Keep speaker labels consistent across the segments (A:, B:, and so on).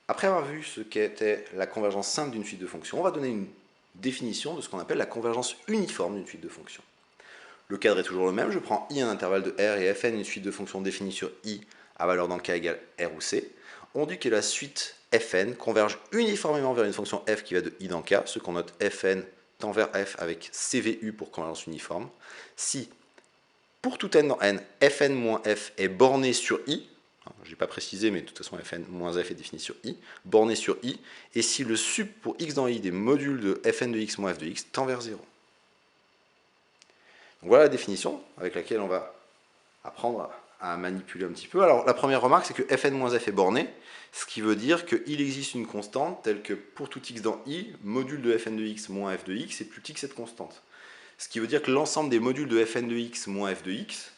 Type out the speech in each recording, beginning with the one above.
A: Après avoir vu ce qu'était la convergence simple d'une suite de fonctions, on va donner une définition de ce qu'on appelle la convergence uniforme d'une suite de fonctions. Le cadre est toujours le même, je prends i un intervalle de R et fn une suite de fonctions définie sur i à valeur dans le cas égale R ou C. On dit que la suite fn converge uniformément vers une fonction f qui va de i dans k, ce qu'on note fn tend vers f avec cvu pour convergence uniforme. Si pour tout n dans n, fn moins f est borné sur i, je n'ai pas précisé, mais de toute façon fn moins f est défini sur i, borné sur i, et si le sup pour x dans i des modules de fn de x moins f de x tend vers 0. Donc voilà la définition avec laquelle on va apprendre à manipuler un petit peu. Alors la première remarque, c'est que fn moins f est borné, ce qui veut dire qu'il existe une constante telle que pour tout x dans i, module de fn de x moins f de x est plus petit que cette constante. Ce qui veut dire que l'ensemble des modules de fn de x moins f de x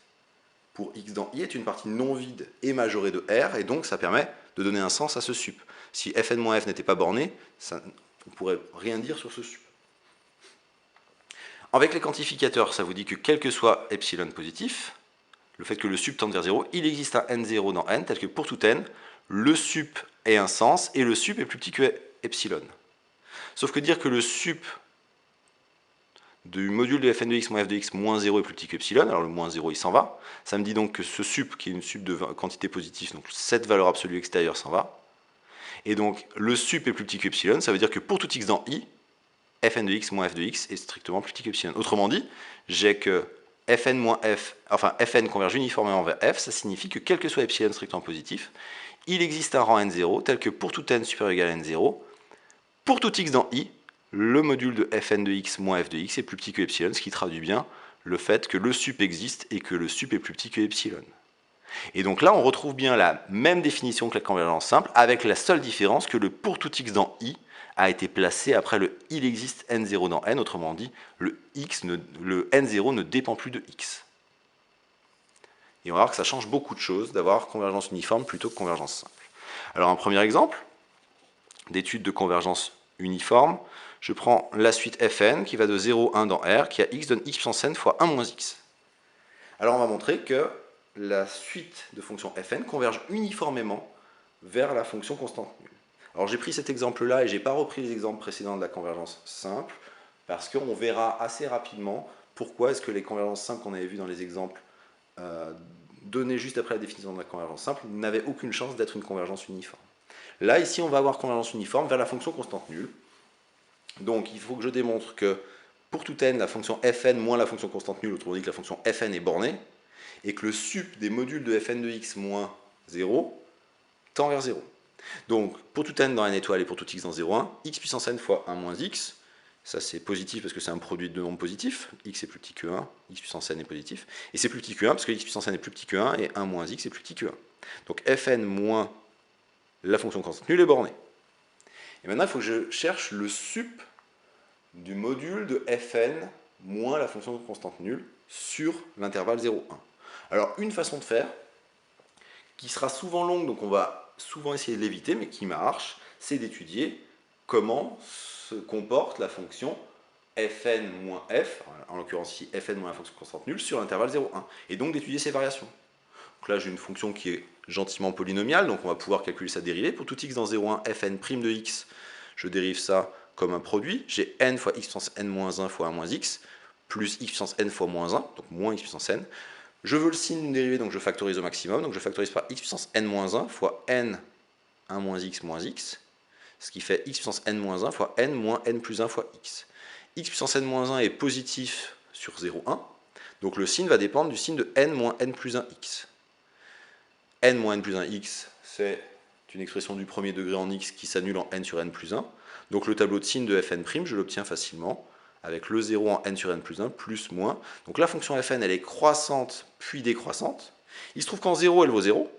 A: pour x dans i est une partie non vide et majorée de R, et donc ça permet de donner un sens à ce sup. Si fn moins f n'était pas borné, on ne pourrait rien dire sur ce sup. Avec les quantificateurs, ça vous dit que quel que soit epsilon positif, le fait que le sup tende vers 0, il existe un n0 dans n, tel que pour tout n, le sup ait un sens et le sup est plus petit que epsilon. Sauf que dire que le sup du module de fn de x moins f de x moins 0 est plus petit que epsilon, alors le moins 0 il s'en va, ça me dit donc que ce sup, qui est une sup de quantité positive, donc cette valeur absolue extérieure s'en va, et donc le sup est plus petit que epsilon, ça veut dire que pour tout x dans i, fn de x moins f de x est strictement plus petit que epsilon. Autrement dit, j'ai que fn moins f, enfin fn converge uniformément vers f, ça signifie que quel que soit epsilon strictement positif, il existe un rang n0 tel que pour tout n supérieur ou égal à n0, pour tout x dans i, le module de fn de x moins f de x est plus petit que epsilon, ce qui traduit bien le fait que le sup existe et que le sup est plus petit que epsilon. Et donc là, on retrouve bien la même définition que la convergence simple, avec la seule différence que le pour tout x dans i a été placé après le il existe n0 dans n, autrement dit, le n0 ne dépend plus de x. Et on va voir que ça change beaucoup de choses d'avoir convergence uniforme plutôt que convergence simple. Alors un premier exemple d'étude de convergence uniforme, je prends la suite fn qui va de 0, 1 dans R, qui a x donne x puissance n fois 1 moins x. Alors on va montrer que la suite de fonctions fn converge uniformément vers la fonction constante nulle. Alors j'ai pris cet exemple-là et je n'ai pas repris les exemples précédents de la convergence simple, parce qu'on verra assez rapidement pourquoi est-ce que les convergences simples qu'on avait vues dans les exemples donnés juste après la définition de la convergence simple n'avaient aucune chance d'être une convergence uniforme. Là, ici, on va avoir convergence uniforme vers la fonction constante nulle. Donc il faut que je démontre que pour tout n, la fonction fn moins la fonction constante nulle, autrement dit que la fonction fn est bornée, et que le sup des modules de fn de x moins 0 tend vers 0. Donc pour tout n dans n étoile et pour tout x dans 0, 1, x puissance n fois 1 moins x, ça c'est positif parce que c'est un produit de deux nombres positifs, x est plus petit que 1, x puissance n est positif, et c'est plus petit que 1 parce que x puissance n est plus petit que 1 et 1 moins x est plus petit que 1. Donc fn moins la fonction constante nulle est bornée. Et maintenant il faut que je cherche le sup du module de fn moins la fonction constante nulle sur l'intervalle 0, 1. Alors une façon de faire, qui sera souvent longue, donc on va souvent essayer de l'éviter, mais qui marche, c'est d'étudier comment se comporte la fonction fn moins f, en l'occurrence ici fn moins la fonction constante nulle, sur l'intervalle 0, 1, et donc d'étudier ses variations. Donc là j'ai une fonction qui est gentiment polynomiale, donc on va pouvoir calculer sa dérivée. Pour tout x dans 0, 1, fn' de x, je dérive ça comme un produit, j'ai n fois x puissance n moins 1 fois 1 moins x, plus x puissance n fois moins 1, donc moins x puissance n. Je veux le signe d'une dérivée, donc je factorise au maximum, donc je factorise par x puissance n moins 1 fois n 1 moins x, ce qui fait x puissance n moins 1 fois n moins n plus 1 fois x. X puissance n moins 1 est positif sur 0, 1, donc le signe va dépendre du signe de n moins n plus 1 x. N moins n plus 1 x, c'est une expression du premier degré en x qui s'annule en n sur n plus 1. Donc le tableau de signes de fn', je l'obtiens facilement avec le 0 en n sur n plus 1, plus, moins. Donc la fonction fn, elle est croissante puis décroissante. Il se trouve qu'en 0, elle vaut 0,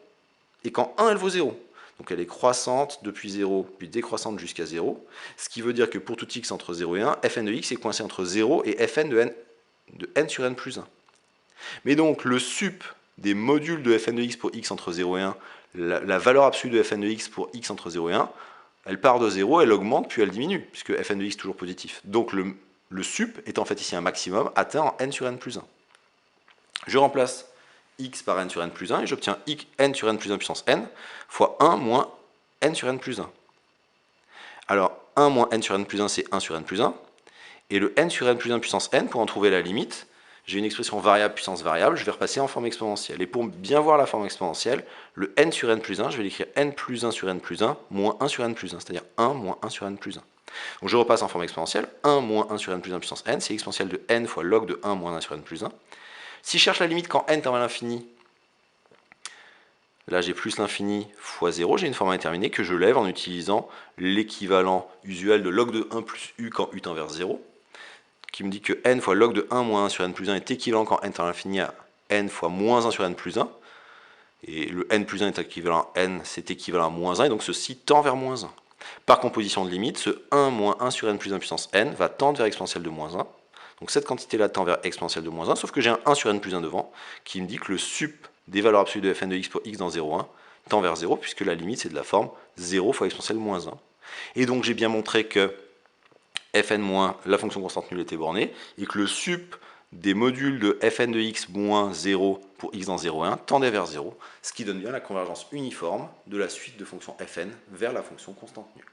A: et qu'en 1, elle vaut 0. Donc elle est croissante depuis 0, puis décroissante jusqu'à 0, ce qui veut dire que pour tout x entre 0 et 1, fn de x est coincé entre 0 et fn de n sur n plus 1. Mais donc le sup des modules de fn de x pour x entre 0 et 1, la valeur absolue de fn de x pour x entre 0 et 1, elle part de 0, elle augmente, puis elle diminue, puisque fn de x est toujours positif. Donc le sup est en fait ici un maximum atteint en n sur n plus 1. Je remplace x par n sur n plus 1 et j'obtiens n sur n plus 1 puissance n fois 1 moins n sur n plus 1. Alors 1 moins n sur n plus 1, c'est 1 sur n plus 1. Et le n sur n plus 1 puissance n, pour en trouver la limite, j'ai une expression variable puissance variable, je vais repasser en forme exponentielle. Et pour bien voir la forme exponentielle, le n sur n plus 1, je vais l'écrire n plus 1 sur n plus 1 moins 1 sur n plus 1, c'est-à-dire 1 moins 1 sur n plus 1. Donc je repasse en forme exponentielle, 1 moins 1 sur n plus 1 puissance n, c'est l'exponentielle de n fois log de 1 moins 1 sur n plus 1. Si je cherche la limite quand n tend à l'infini, là j'ai plus l'infini fois 0, j'ai une forme indéterminée que je lève en utilisant l'équivalent usuel de log de 1 plus u quand u tend vers 0, qui me dit que n fois log de 1 moins 1 sur n plus 1 est équivalent quand n tend à l'infini à n fois moins 1 sur n plus 1. Et le n plus 1 est équivalent à n, c'est équivalent à moins 1, et donc ceci tend vers moins 1. Par composition de limite, ce 1 moins 1 sur n plus 1 puissance n va tendre vers exponentielle de moins 1. Donc cette quantité-là tend vers exponentielle de moins 1, sauf que j'ai un 1 sur n plus 1 devant, qui me dit que le sup des valeurs absolues de fn de x pour x dans 0,1 tend vers 0, puisque la limite c'est de la forme 0 fois exponentielle moins 1. Et donc j'ai bien montré que fn- la fonction constante nulle était bornée, et que le sup des modules de fn de x moins 0 pour x dans 0,1 tendait vers 0, ce qui donne bien la convergence uniforme de la suite de fonctions fn vers la fonction constante nulle.